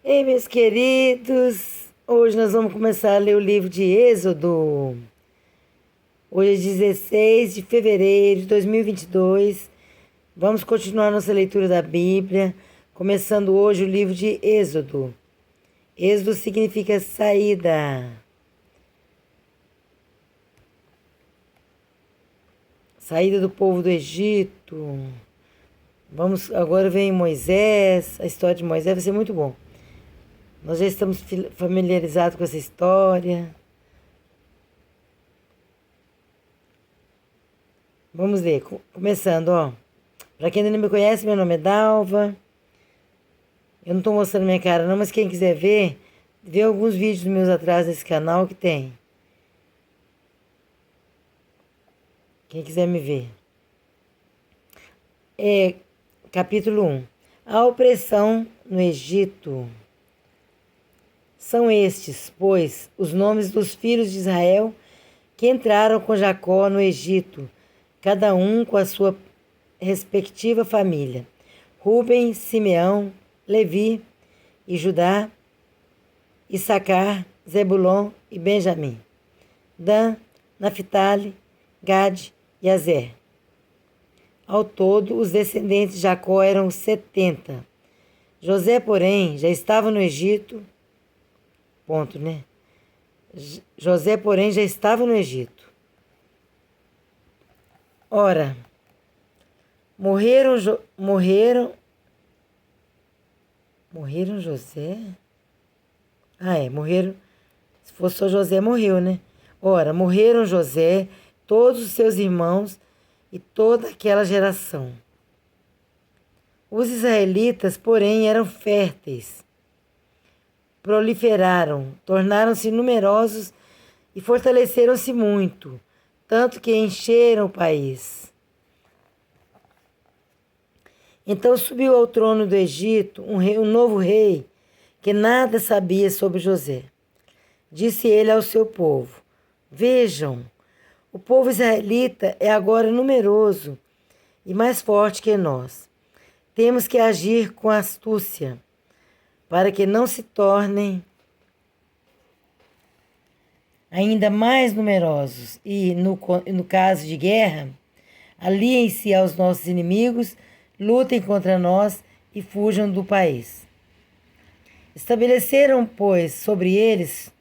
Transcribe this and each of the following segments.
Ei, meus queridos, hoje nós vamos começar a ler o livro de Êxodo. Hoje é 16 de fevereiro de 2022. Vamos continuar nossa leitura da Bíblia, começando hoje o livro de Êxodo. Êxodo significa saída. Saída do povo do Egito. Agora vem Moisés, a história de Moisés vai ser muito bom. Nós já estamos familiarizados com essa história. Vamos ler, começando, ó. Para quem ainda não me conhece, meu nome é Dalva. Eu não estou mostrando minha cara não, mas quem quiser ver, vê alguns vídeos meus atrás nesse canal que tem. Quem quiser me ver. Capítulo 1. A opressão no Egito. São estes, pois, os nomes dos filhos de Israel que entraram com Jacó no Egito, cada um com a sua respectiva família: Ruben, Simeão, Levi e Judá, Issacar, Zebulon e Benjamim, Dan, Naphtali, Gade e Azer. Ao todo, os descendentes de Jacó eram 70. José, porém, já estava no Egito. Ponto, né? José, porém, já estava no Egito. Ora, morreram José? Morreram. Se fosse só José, morreu, né? Ora, morreram José, todos os seus irmãos e toda aquela geração. Os israelitas, porém, eram férteis. Proliferaram, tornaram-se numerosos e fortaleceram-se muito, tanto que encheram o país. Então subiu ao trono do Egito um novo rei, que nada sabia sobre José. Disse ele ao seu povo: Vejam, o povo israelita é agora numeroso e mais forte que nós. Temos que agir com astúcia, para que não se tornem ainda mais numerosos e, no caso de guerra, aliem-se aos nossos inimigos, lutem contra nós e fujam do país. Estabeleceram, pois, sobre eles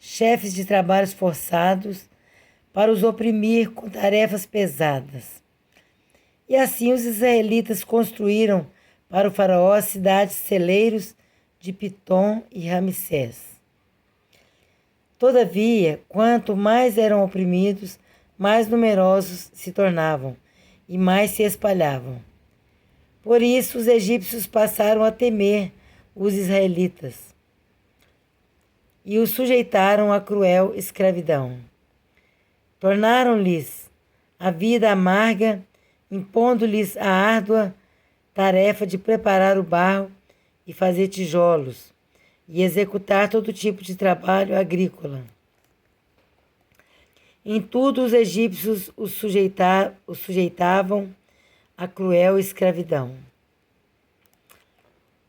chefes de trabalhos forçados para os oprimir com tarefas pesadas. E assim os israelitas construíram para o faraó cidades celeiros de Pitom e Ramsés. Todavia, quanto mais eram oprimidos, mais numerosos se tornavam e mais se espalhavam. Por isso os egípcios passaram a temer os israelitas e os sujeitaram à cruel escravidão. Tornaram-lhes a vida amarga, impondo-lhes a árdua tarefa de preparar o barro e fazer tijolos, e executar todo tipo de trabalho agrícola. Em tudo os egípcios os sujeitavam à cruel escravidão.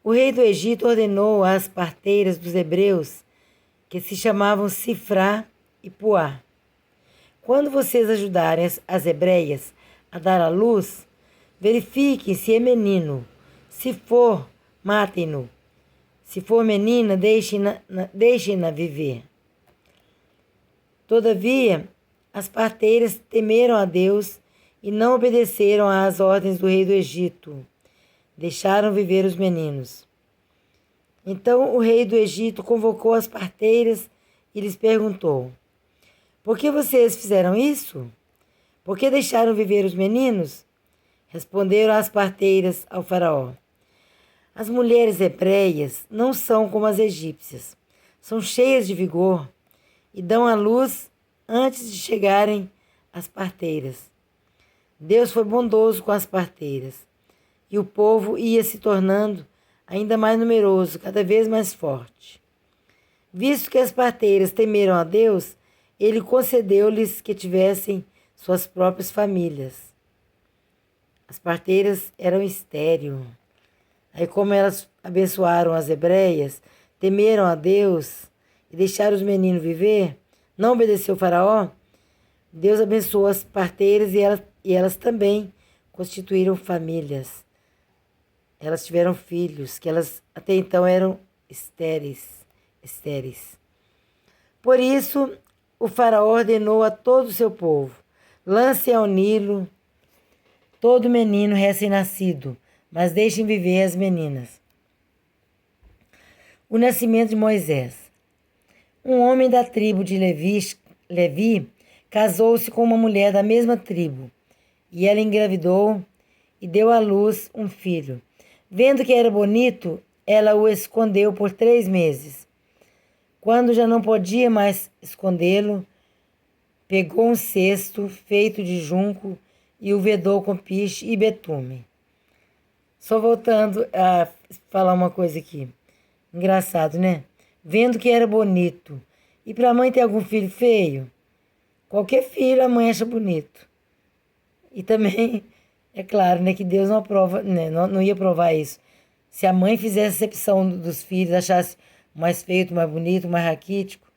O rei do Egito ordenou às parteiras dos hebreus, que se chamavam Sifrá e Puá: Quando vocês ajudarem as hebreias a dar à luz, verifiquem se é menino. Se for, matem-no. Se for menina, deixem-na viver. Todavia, as parteiras temeram a Deus e não obedeceram às ordens do rei do Egito. Deixaram viver os meninos. Então o rei do Egito convocou as parteiras e lhes perguntou: Por que vocês fizeram isso? Por que deixaram viver os meninos? Responderam as parteiras ao faraó: As mulheres hebreias não são como as egípcias. São cheias de vigor e dão à luz antes de chegarem às parteiras. Deus foi bondoso com as parteiras, e o povo ia se tornando ainda mais numeroso, cada vez mais forte. Visto que as parteiras temeram a Deus, ele concedeu-lhes que tivessem suas próprias famílias. As parteiras eram estéril. Aí, como elas abençoaram as hebreias, temeram a Deus e deixaram os meninos viver, não obedeceu o Faraó, Deus abençoou as parteiras e elas também constituíram famílias. Elas tiveram filhos, que elas até então eram estéreis. Por isso, o Faraó ordenou a todo o seu povo: lance ao Nilo todo menino recém-nascido, mas deixem viver as meninas. O nascimento de Moisés. Um homem da tribo de Levi casou-se com uma mulher da mesma tribo, e ela engravidou e deu à luz um filho. Vendo que era bonito, ela o escondeu por 3 meses. Quando já não podia mais escondê-lo, pegou um cesto feito de junco e o vedou com piche e betume. Só voltando a falar uma coisa aqui. Engraçado, né? Vendo que era bonito. E para a mãe ter algum filho feio? Qualquer filho a mãe acha bonito. E também, é claro, né, que Deus não aprova, né, não ia provar isso. Se a mãe fizesse acepção dos filhos, achasse o mais feio, o mais bonito, o mais raquítico,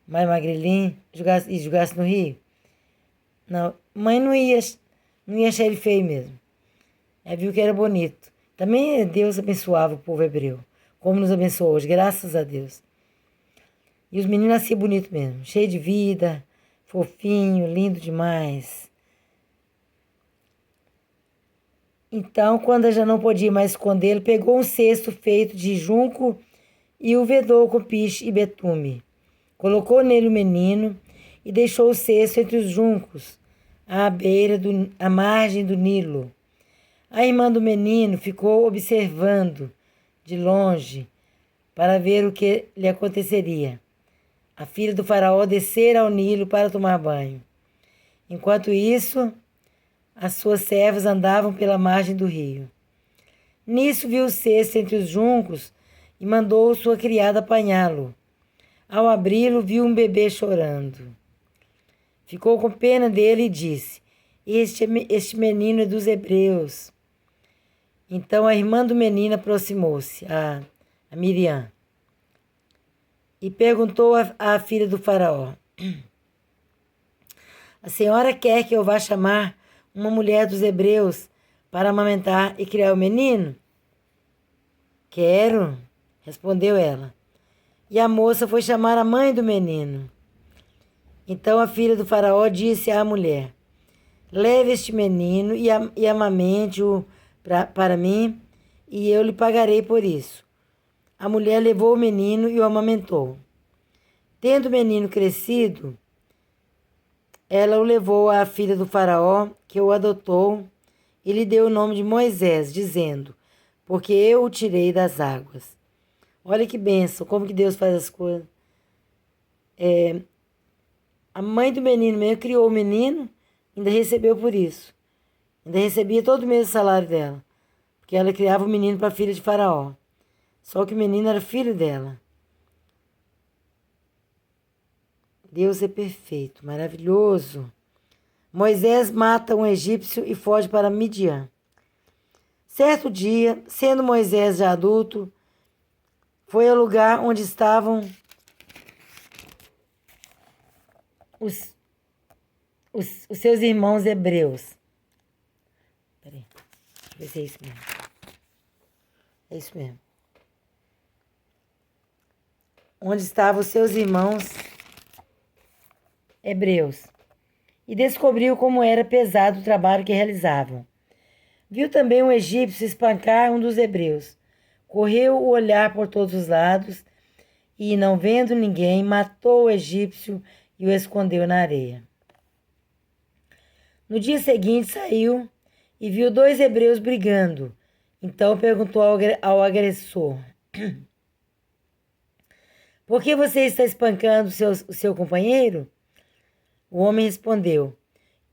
o mais magrelinho, e jogasse no rio. Não, mãe não ia achar ele feio mesmo. Ela viu que era bonito. Também Deus abençoava o povo hebreu, como nos abençoou hoje, graças a Deus. E os meninos nasciam bonitos mesmo, cheio de vida, fofinho, lindo demais. Então, quando já não podia mais escondê-lo, pegou um cesto feito de junco e o vedou com piche e betume. Colocou nele o menino e deixou o cesto entre os juncos, à margem do Nilo. A irmã do menino ficou observando de longe para ver o que lhe aconteceria. A filha do faraó descera ao Nilo para tomar banho. Enquanto isso, as suas servas andavam pela margem do rio. Nisso viu o cesto entre os juncos e mandou sua criada apanhá-lo. Ao abri-lo, viu um bebê chorando. Ficou com pena dele e disse: Este menino é dos hebreus. Então a irmã do menino aproximou-se, a Miriam, e perguntou à filha do faraó: A senhora quer que eu vá chamar uma mulher dos hebreus para amamentar e criar o menino? Quero, respondeu ela. E a moça foi chamar a mãe do menino. Então a filha do faraó disse à mulher: Leve este menino e amamente-o para mim, e eu lhe pagarei por isso. A mulher levou o menino e o amamentou. Tendo o menino crescido, ela o levou à filha do faraó, que o adotou, e lhe deu o nome de Moisés, dizendo: Porque eu o tirei das águas. Olha que bênção, como que Deus faz as coisas. A mãe do menino mesmo criou o menino, ainda recebeu por isso. Ainda recebia todo mês o salário dela, porque ela criava o menino para a filha de faraó. Só que o menino era filho dela. Deus é perfeito, maravilhoso. Moisés mata um egípcio e foge para Midian. Certo dia, sendo Moisés já adulto, foi ao lugar onde estavam os seus irmãos hebreus. Peraí, deixa eu ver se é isso mesmo. É isso mesmo. Onde estavam os seus irmãos hebreus. E descobriu como era pesado o trabalho que realizavam. Viu também um egípcio espancar um dos hebreus. Correu o olhar por todos os lados e, não vendo ninguém, matou o egípcio e o escondeu na areia. No dia seguinte saiu e viu 2 hebreus brigando. Então perguntou ao agressor: Por que você está espancando o seu companheiro? O homem respondeu: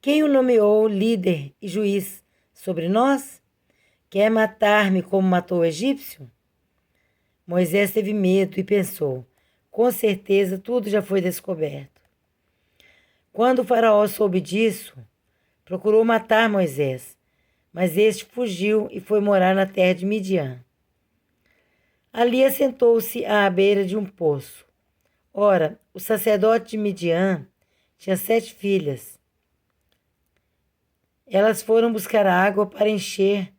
Quem o nomeou líder e juiz sobre nós? Quer matar-me como matou o egípcio? Moisés teve medo e pensou: Com certeza tudo já foi descoberto. Quando o faraó soube disso, procurou matar Moisés, mas este fugiu e foi morar na terra de Midian. Ali assentou-se à beira de um poço. Ora, o sacerdote de Midian tinha 7 filhas. Elas foram buscar água para encher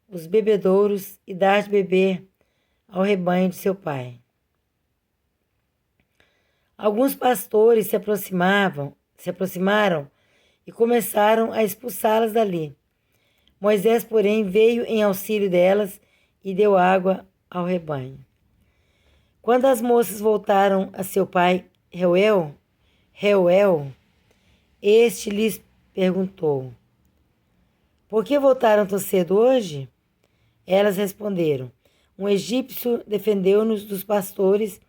os bebedouros e dar de beber ao rebanho de seu pai. Alguns pastores se aproximaram e começaram a expulsá-las dali. Moisés, porém, veio em auxílio delas e deu água ao rebanho. Quando as moças voltaram a seu pai Reuel, este lhes perguntou: por que voltaram tão cedo hoje? Elas responderam: um egípcio defendeu-nos dos pastores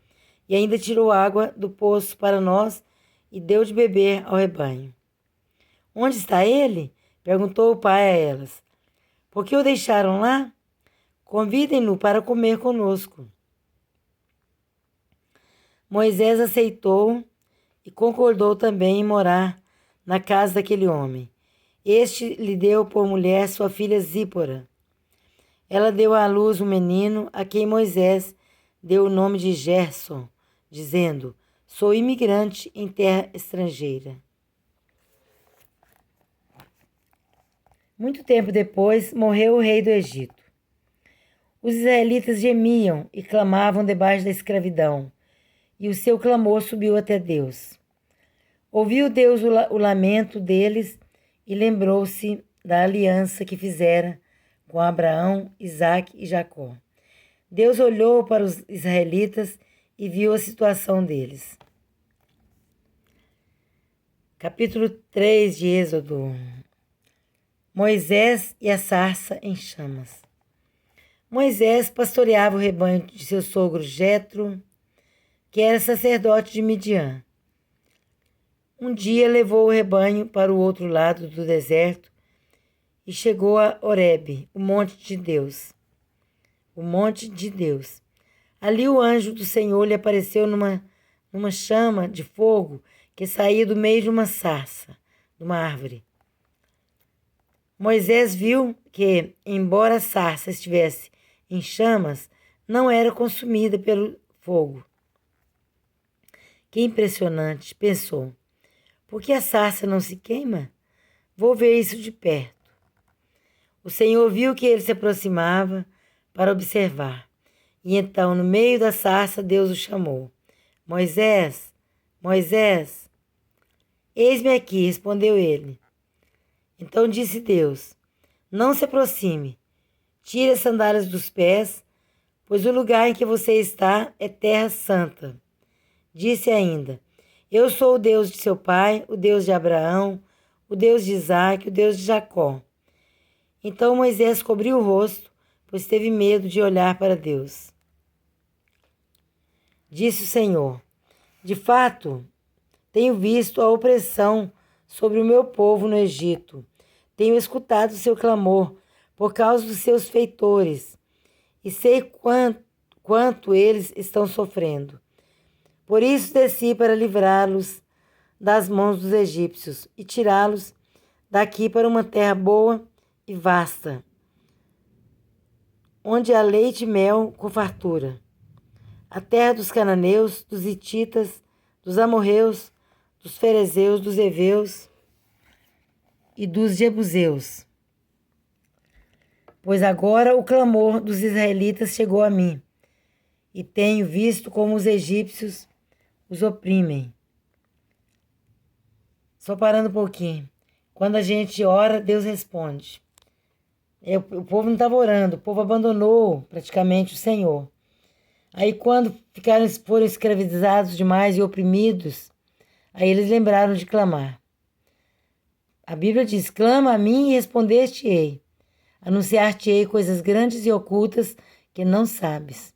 e ainda tirou água do poço para nós e deu de beber ao rebanho. Onde está ele? Perguntou o pai a elas. Por que o deixaram lá? Convidem-no para comer conosco. Moisés aceitou e concordou também em morar na casa daquele homem. Este lhe deu por mulher sua filha Zípora. Ela deu à luz um menino a quem Moisés deu o nome de Gerson, dizendo: sou imigrante em terra estrangeira. Muito tempo depois, morreu o rei do Egito. Os israelitas gemiam e clamavam debaixo da escravidão, e o seu clamor subiu até Deus. Ouviu Deus o lamento deles e lembrou-se da aliança que fizera com Abraão, Isaque e Jacó. Deus olhou para os israelitas e viu a situação deles. Capítulo 3 de Êxodo. Moisés e a sarça em chamas. Moisés pastoreava o rebanho de seu sogro Jetro, que era sacerdote de Midian. Um dia levou o rebanho para o outro lado do deserto e chegou a Horebe, o monte de Deus. O monte de Deus. Ali o anjo do Senhor lhe apareceu numa chama de fogo que saía do meio de uma sarça, de uma árvore. Moisés viu que, embora a sarça estivesse em chamas, não era consumida pelo fogo. Que impressionante, pensou. Por que a sarça não se queima? Vou ver isso de perto. O Senhor viu que ele se aproximava para observar. E então, no meio da sarça, Deus o chamou. Moisés, Moisés. Eis-me aqui, respondeu ele. Então disse Deus: não se aproxime, tire as sandálias dos pés, pois o lugar em que você está é terra santa. Disse ainda: eu sou o Deus de seu pai, o Deus de Abraão, o Deus de Isaque, o Deus de Jacó. Então Moisés cobriu o rosto, pois teve medo de olhar para Deus. Disse o Senhor: de fato, tenho visto a opressão sobre o meu povo no Egito. Tenho escutado o seu clamor por causa dos seus feitores e sei quanto eles estão sofrendo. Por isso desci para livrá-los das mãos dos egípcios e tirá-los daqui para uma terra boa e vasta, onde há leite e mel com fartura. A terra dos cananeus, dos hititas, dos amorreus, dos ferezeus, dos heveus e dos jebuseus. Pois agora o clamor dos israelitas chegou a mim, e tenho visto como os egípcios os oprimem. Só parando um pouquinho. Quando a gente ora, Deus responde. O povo não estava orando, o povo abandonou praticamente o Senhor. Aí quando foram escravizados demais e oprimidos, aí eles lembraram de clamar. A Bíblia diz: clama a mim e responder-te-ei. Anunciar-te-ei coisas grandes e ocultas que não sabes.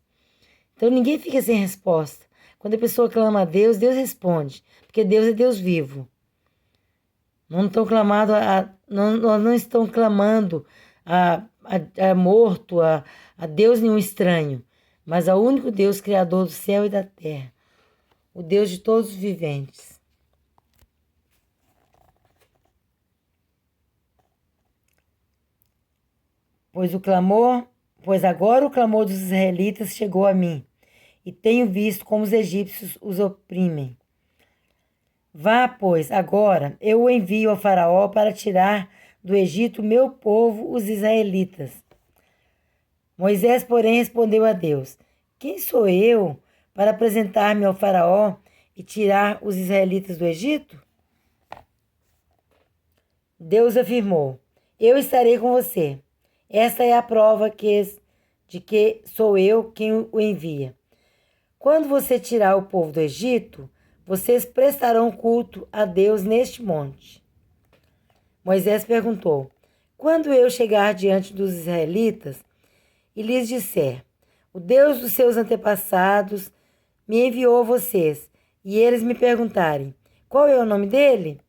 Então ninguém fica sem resposta. Quando a pessoa clama a Deus, Deus responde, porque Deus é Deus vivo. Nós não estão clamando a morto, a Deus nenhum estranho, mas ao único Deus, Criador do céu e da terra, o Deus de todos os viventes. Pois o clamor Pois agora o clamor dos israelitas chegou a mim, e tenho visto como os egípcios os oprimem. Vá, pois, agora eu o envio ao Faraó para tirar do Egito o meu povo, os israelitas. Moisés, porém, respondeu a Deus: Quem sou eu para apresentar-me ao Faraó e tirar os israelitas do Egito? Deus afirmou: Eu estarei com você. Esta é a prova de que sou eu quem o envia. Quando você tirar o povo do Egito, vocês prestarão culto a Deus neste monte. Moisés perguntou: Quando eu chegar diante dos israelitas e lhes disser: O Deus dos seus antepassados me enviou a vocês, e eles me perguntarem: Qual é o nome dele?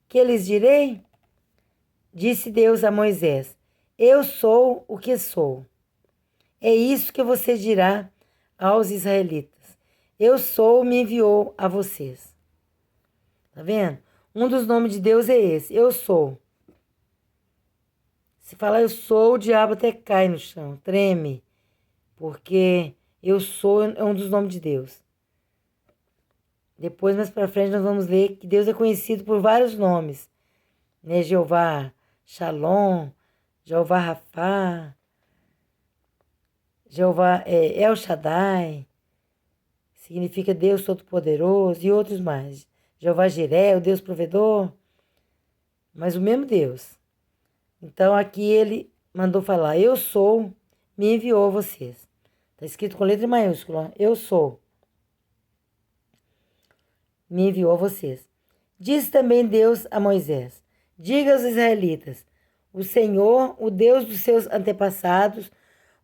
Que lhes direi? Disse Deus a Moisés: Eu sou o que sou. É isso que você dirá aos israelitas: Eu sou, me enviou a vocês. Tá vendo? Um dos nomes de Deus é esse: Eu sou. Se falar eu sou, o diabo até cai no chão, treme, porque eu sou é um dos nomes de Deus. Depois, mais para frente, nós vamos ler que Deus é conhecido por vários nomes, né? Jeová Shalom, Jeová Rafá, Jeová El Shaddai, significa Deus Todo-Poderoso, e outros mais. Jeová Jiré, o Deus provedor, mas o mesmo Deus. Então aqui ele mandou falar: Eu sou, me enviou a vocês. Está escrito com letra maiúscula: Eu sou, me enviou a vocês. Disse também Deus a Moisés: Diga aos israelitas: O Senhor, o Deus dos seus antepassados,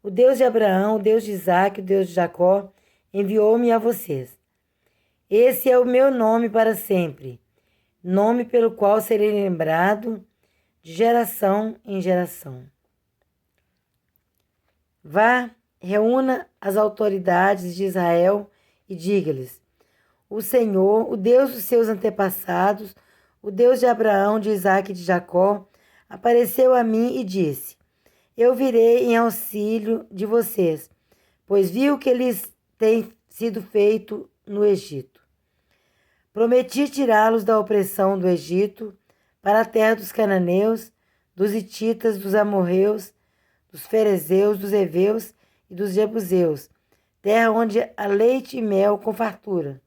o Deus de Abraão, o Deus de Isaque, o Deus de Jacó, enviou-me a vocês. Esse é o meu nome para sempre, nome pelo qual serei lembrado de geração em geração. Vá, reúna as autoridades de Israel e diga-lhes: O Senhor, o Deus dos seus antepassados, o Deus de Abraão, de Isaque e de Jacó, apareceu a mim e disse: Eu virei em auxílio de vocês, pois vi o que lhes tem sido feito no Egito. Prometi tirá-los da opressão do Egito para a terra dos cananeus, dos hititas, dos amorreus, dos ferezeus, dos heveus e dos jebuseus, terra onde há leite e mel com fartura.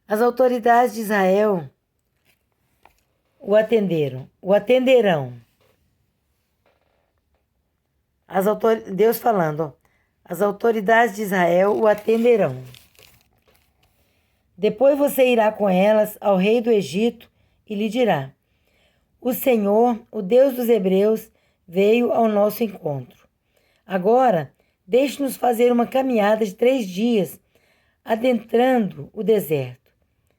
As autoridades de Israel o atenderão. Deus falando, as autoridades de Israel o atenderão. Depois você irá com elas ao rei do Egito e lhe dirá: O Senhor, o Deus dos hebreus, veio ao nosso encontro. Agora, deixe-nos fazer uma caminhada de 3 dias, adentrando o deserto,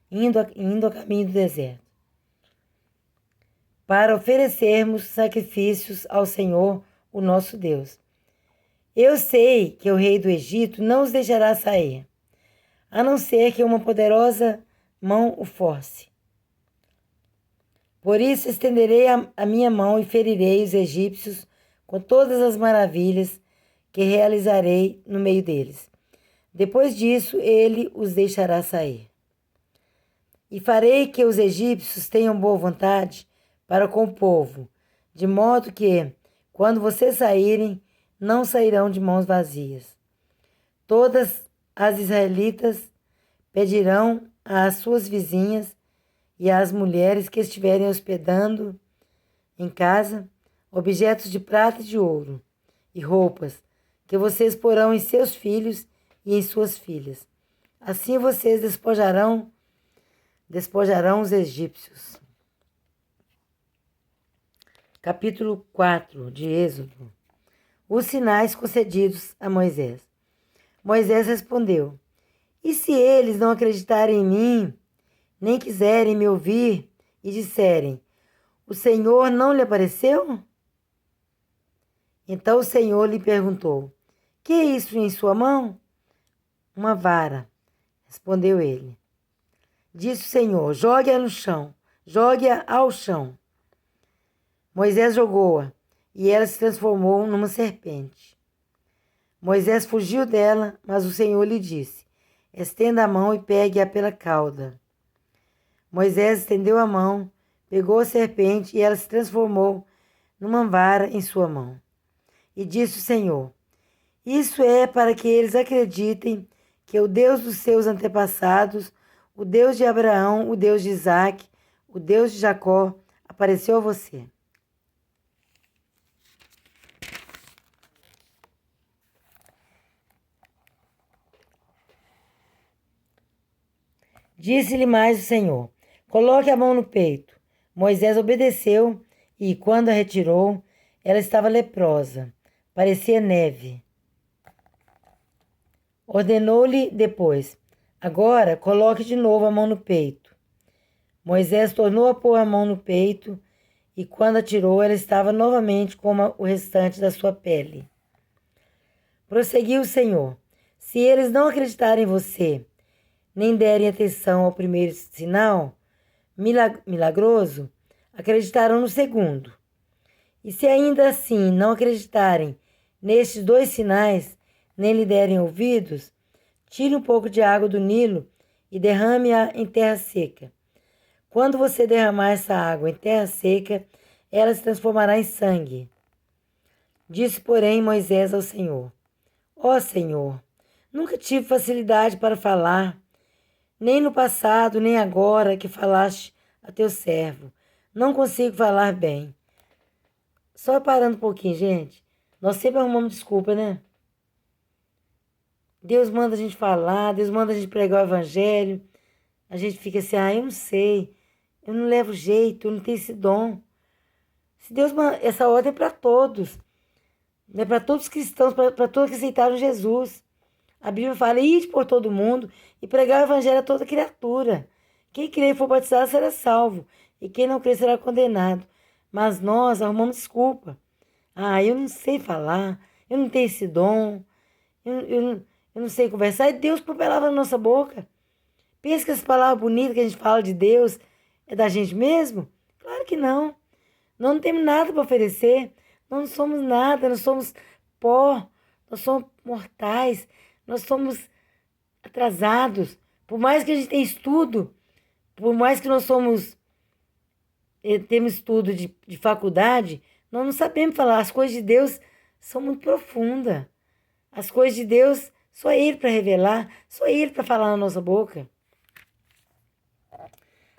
indo a caminho do deserto, para oferecermos sacrifícios ao Senhor, o nosso Deus. Eu sei que o rei do Egito não os deixará sair, a não ser que uma poderosa mão o force. Por isso estenderei a minha mão e ferirei os egípcios com todas as maravilhas que realizarei no meio deles. Depois disso, ele os deixará sair. E farei que os egípcios tenham boa vontade para com o povo, de modo que, quando vocês saírem, não sairão de mãos vazias. Todas as israelitas pedirão às suas vizinhas e às mulheres que estiverem hospedando em casa objetos de prata e de ouro e roupas que vocês porão em seus filhos e em suas filhas. Assim vocês despojarão os egípcios. Capítulo 4 de Êxodo. Os sinais concedidos a Moisés. Moisés respondeu: E se eles não acreditarem em mim, nem quiserem me ouvir e disserem: O Senhor não lhe apareceu? Então o Senhor lhe perguntou: Que é isso em sua mão? Uma vara, respondeu ele. Disse o Senhor: Jogue-a no chão, jogue-a ao chão. Moisés jogou-a, e ela se transformou numa serpente. Moisés fugiu dela, mas o Senhor lhe disse: estenda a mão e pegue-a pela cauda. Moisés estendeu a mão, pegou a serpente e ela se transformou numa vara em sua mão. E disse o Senhor: isso é para que eles acreditem que o Deus dos seus antepassados, o Deus de Abraão, o Deus de Isaque, o Deus de Jacó, apareceu a você. Disse-lhe mais o Senhor: coloque a mão no peito. Moisés obedeceu e, quando a retirou, ela estava leprosa, parecia neve. Ordenou-lhe depois: agora coloque de novo a mão no peito. Moisés tornou a pôr a mão no peito e, quando a tirou, ela estava novamente como o restante da sua pele. Prosseguiu o Senhor: se eles não acreditarem em você, nem derem atenção ao primeiro sinal milagroso, acreditarão no segundo. E se ainda assim não acreditarem nestes 2 sinais, nem lhe derem ouvidos, tire um pouco de água do Nilo e derrame-a em terra seca. Quando você derramar essa água em terra seca, ela se transformará em sangue. Disse, porém, Moisés ao Senhor: ó Senhor, nunca tive facilidade para falar, nem no passado, nem agora que falaste a teu servo. Não consigo falar bem. Só parando um pouquinho, gente. Nós sempre arrumamos desculpa, né? Deus manda a gente falar, Deus manda a gente pregar o evangelho. A gente fica assim, eu não sei, eu não levo jeito, eu não tenho esse dom. Se Deus manda, essa ordem é para todos. É para todos os cristãos, para todos que aceitaram Jesus. A Bíblia fala: ide por todo mundo e pregar o evangelho a toda criatura. Quem crer e for batizado será salvo, e quem não crer será condenado. Mas nós arrumamos desculpa. Eu não sei falar, eu não tenho esse dom, eu não sei conversar. E Deus põe palavra na nossa boca. Pensa que essa palavra bonita que a gente fala de Deus é da gente mesmo? Claro que não. Nós não temos nada para oferecer. Nós não somos nada, nós somos pó, nós somos mortais, nós somos atrasados. Por mais que a gente tenha estudo, por mais que nós temos estudo de faculdade, nós não sabemos falar. As coisas de Deus são muito profundas. As coisas de Deus, só Ele para revelar, só Ele para falar na nossa boca.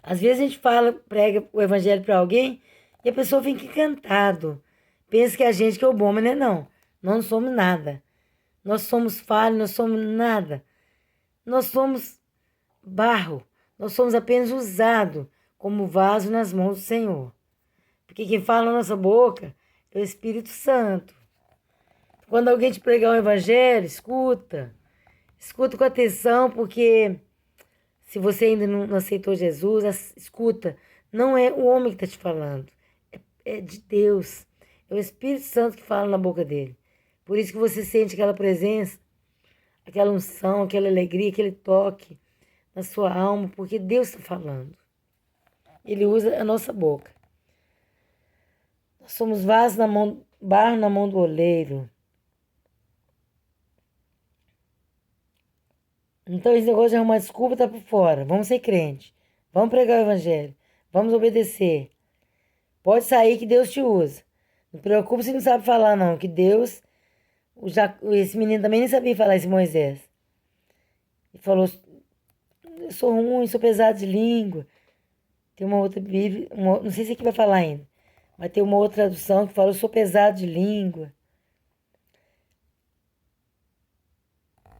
Às vezes a gente prega o evangelho para alguém e a pessoa fica encantado. Pensa que é a gente que é o bom, mas não é não. Nós não somos nada. Nós somos falhos, nós somos nada. Nós somos barro. Nós somos apenas usados como vaso nas mãos do Senhor. Porque quem fala na nossa boca é o Espírito Santo. Quando alguém te pregar um evangelho, escuta. Escuta com atenção, porque se você ainda não aceitou Jesus, escuta. Não é o homem que está te falando. É de Deus. É o Espírito Santo que fala na boca dele. Por isso que você sente aquela presença, aquela unção, aquela alegria, aquele toque na sua alma, porque Deus está falando. Ele usa a nossa boca. Nós somos vasos barro na mão do oleiro. Então esse negócio de arrumar desculpa está por fora. Vamos ser crente. Vamos pregar o evangelho. Vamos obedecer. Pode sair que Deus te usa. Não preocupe se não sabe falar, não. Que Deus... Esse menino também nem sabia falar, esse Moisés. Ele falou: eu sou ruim, sou pesado de língua. Tem uma outra Bíblia, não sei se aqui vai falar ainda, mas tem uma outra tradução que fala: eu sou pesado de língua.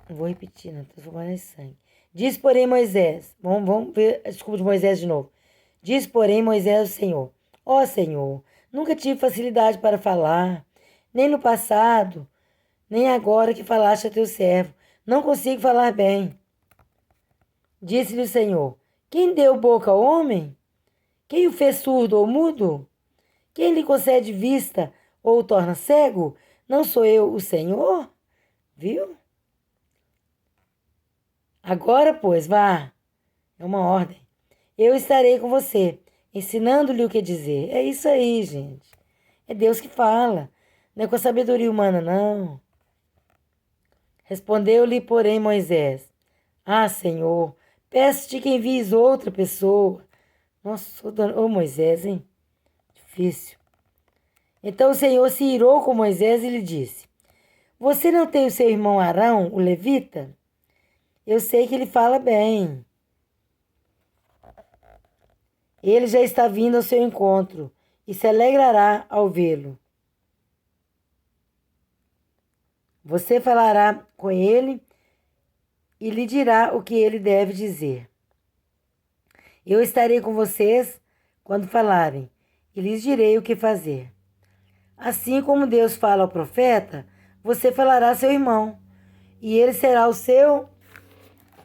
Não vou repetir, não, transformar em sangue. Diz, porém, Moisés, vamos ver a desculpa de Moisés de novo. Diz, porém, Moisés ao Senhor: ó Senhor, nunca tive facilidade para falar, nem no passado, nem agora que falaste a teu servo. Não consigo falar bem. Disse-lhe o Senhor: quem deu boca ao homem? Quem o fez surdo ou mudo? Quem lhe concede vista ou o torna cego? Não sou eu o Senhor? Viu? Agora, pois, vá. É uma ordem. Eu estarei com você, ensinando-lhe o que dizer. É isso aí, gente. É Deus que fala. Não é com a sabedoria humana, não. Respondeu-lhe, porém, Moisés: Ah, Senhor, peço-te que envies outra pessoa. Nossa, ô Moisés, hein? Difícil. Então o Senhor se irou com Moisés e lhe disse: Você não tem o seu irmão Arão, o levita? Eu sei que ele fala bem. Ele já está vindo ao seu encontro e se alegrará ao vê-lo. Você falará com ele e lhe dirá o que ele deve dizer. Eu estarei com vocês quando falarem e lhes direi o que fazer. Assim como Deus fala ao profeta, você falará a seu irmão, e ele será o seu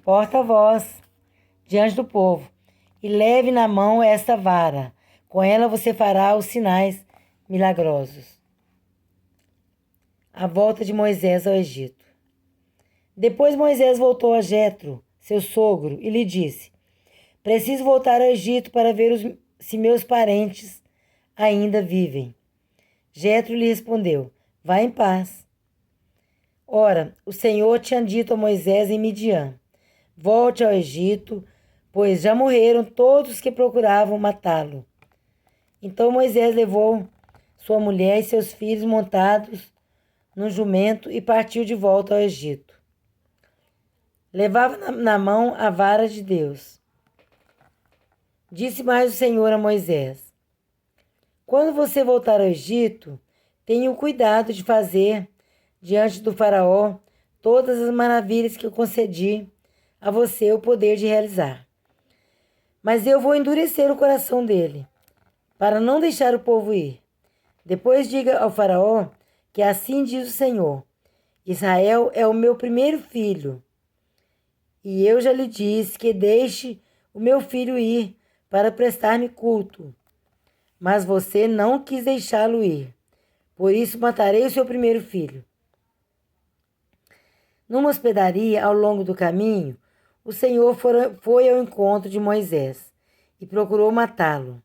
porta-voz diante do povo. E leve na mão esta vara. Com ela você fará os sinais milagrosos. A volta de Moisés ao Egito. Depois Moisés voltou a Jetro, seu sogro, e lhe disse: Preciso voltar ao Egito para ver se meus parentes ainda vivem. Jetro lhe respondeu: Vá em paz. Ora, o Senhor tinha dito a Moisés em Midian: Volte ao Egito, pois já morreram todos que procuravam matá-lo. Então Moisés levou sua mulher e seus filhos montados num jumento e partiu de volta ao Egito. Levava na mão a vara de Deus. Disse mais o Senhor a Moisés: Quando você voltar ao Egito, tenha o cuidado de fazer diante do faraó todas as maravilhas que eu concedi a você o poder de realizar. Mas eu vou endurecer o coração dele, para não deixar o povo ir. Depois diga ao faraó que assim diz o Senhor: Israel é o meu primeiro filho. E eu já lhe disse que deixe o meu filho ir para prestar-me culto. Mas você não quis deixá-lo ir. Por isso matarei o seu primeiro filho. Numa hospedaria ao longo do caminho, o Senhor foi ao encontro de Moisés e procurou matá-lo.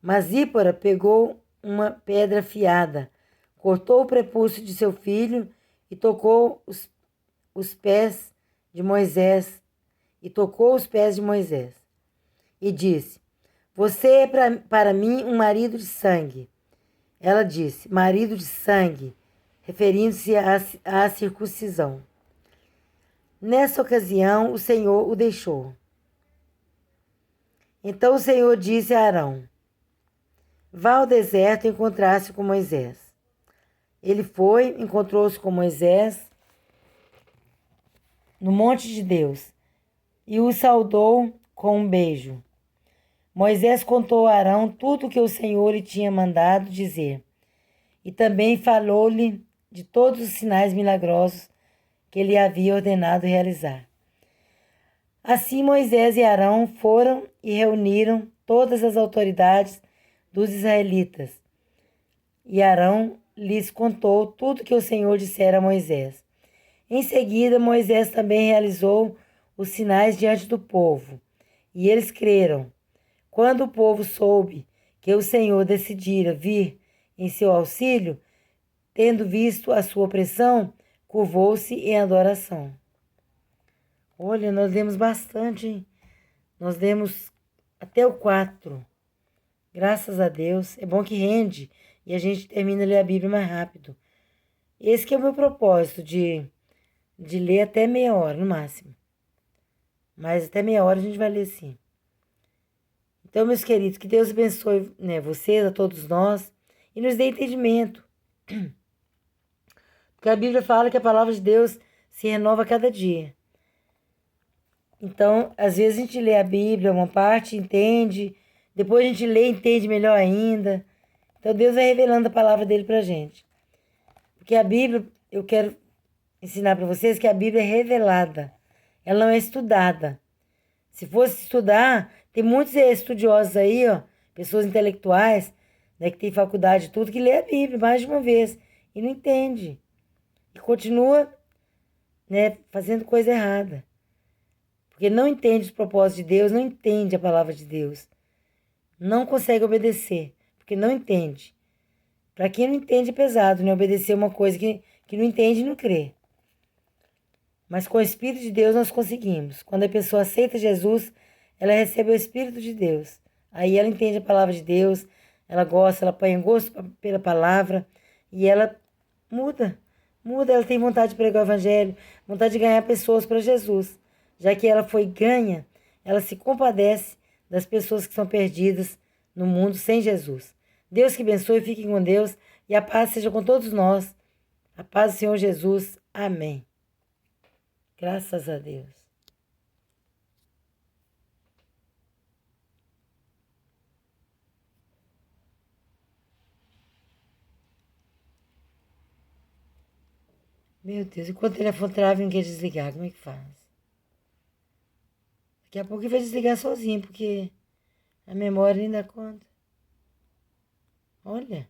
Mas Zípora pegou uma pedra afiada, cortou o prepúcio de seu filho e tocou os pés de Moisés. E disse: Você é para mim um marido de sangue. Ela disse: Marido de sangue, referindo-se à circuncisão. Nessa ocasião, o Senhor o deixou. Então o Senhor disse a Arão: Vá ao deserto encontrar-se com Moisés. Ele foi, encontrou-se com Moisés no monte de Deus e o saudou com um beijo. Moisés contou a Arão tudo o que o Senhor lhe tinha mandado dizer e também falou-lhe de todos os sinais milagrosos que ele havia ordenado realizar. Assim Moisés e Arão foram e reuniram todas as autoridades dos israelitas. E Arão lhes contou tudo que o Senhor dissera a Moisés. Em seguida, Moisés também realizou os sinais diante do povo, e eles creram. Quando o povo soube que o Senhor decidira vir em seu auxílio, tendo visto a sua opressão, curvou-se em adoração. Olha, nós lemos bastante, hein? Nós lemos até o 4. Graças a Deus. É bom que rende e a gente termina a ler a Bíblia mais rápido. Esse que é o meu propósito, de ler até meia hora, no máximo. Mas até meia hora a gente vai ler sim. Então, meus queridos, que Deus abençoe, né, vocês, a todos nós, e nos dê entendimento. Porque a Bíblia fala que a palavra de Deus se renova a cada dia. Então, às vezes a gente lê a Bíblia, uma parte, entende, depois a gente lê e entende melhor ainda. Então, Deus vai revelando a palavra dele pra gente. Porque a Bíblia, eu quero ensinar para vocês que a Bíblia é revelada. Ela não é estudada. Se fosse estudar, tem muitos estudiosos aí, ó, pessoas intelectuais, né, que tem faculdade e tudo, que lê a Bíblia mais de uma vez e não entende. E continua, né, fazendo coisa errada. Porque não entende os propósitos de Deus, não entende a palavra de Deus. Não consegue obedecer, porque não entende. Para quem não entende é pesado, né? Obedecer uma coisa que não entende e não crê. Mas com o Espírito de Deus nós conseguimos. Quando a pessoa aceita Jesus, ela recebe o Espírito de Deus. Aí ela entende a palavra de Deus, ela gosta, ela põe gosto pela palavra e ela muda. Muda, ela tem vontade de pregar o evangelho, vontade de ganhar pessoas para Jesus. Já que ela foi ganha, ela se compadece das pessoas que são perdidas no mundo sem Jesus. Deus que abençoe, fiquem com Deus e a paz seja com todos nós. A paz do Senhor Jesus. Amém. Graças a Deus. Meu Deus, e quando o telefone trava e não quer desligar, como é que faz? Daqui a pouco ele vai desligar sozinho, porque a memória nem dá conta. Olha.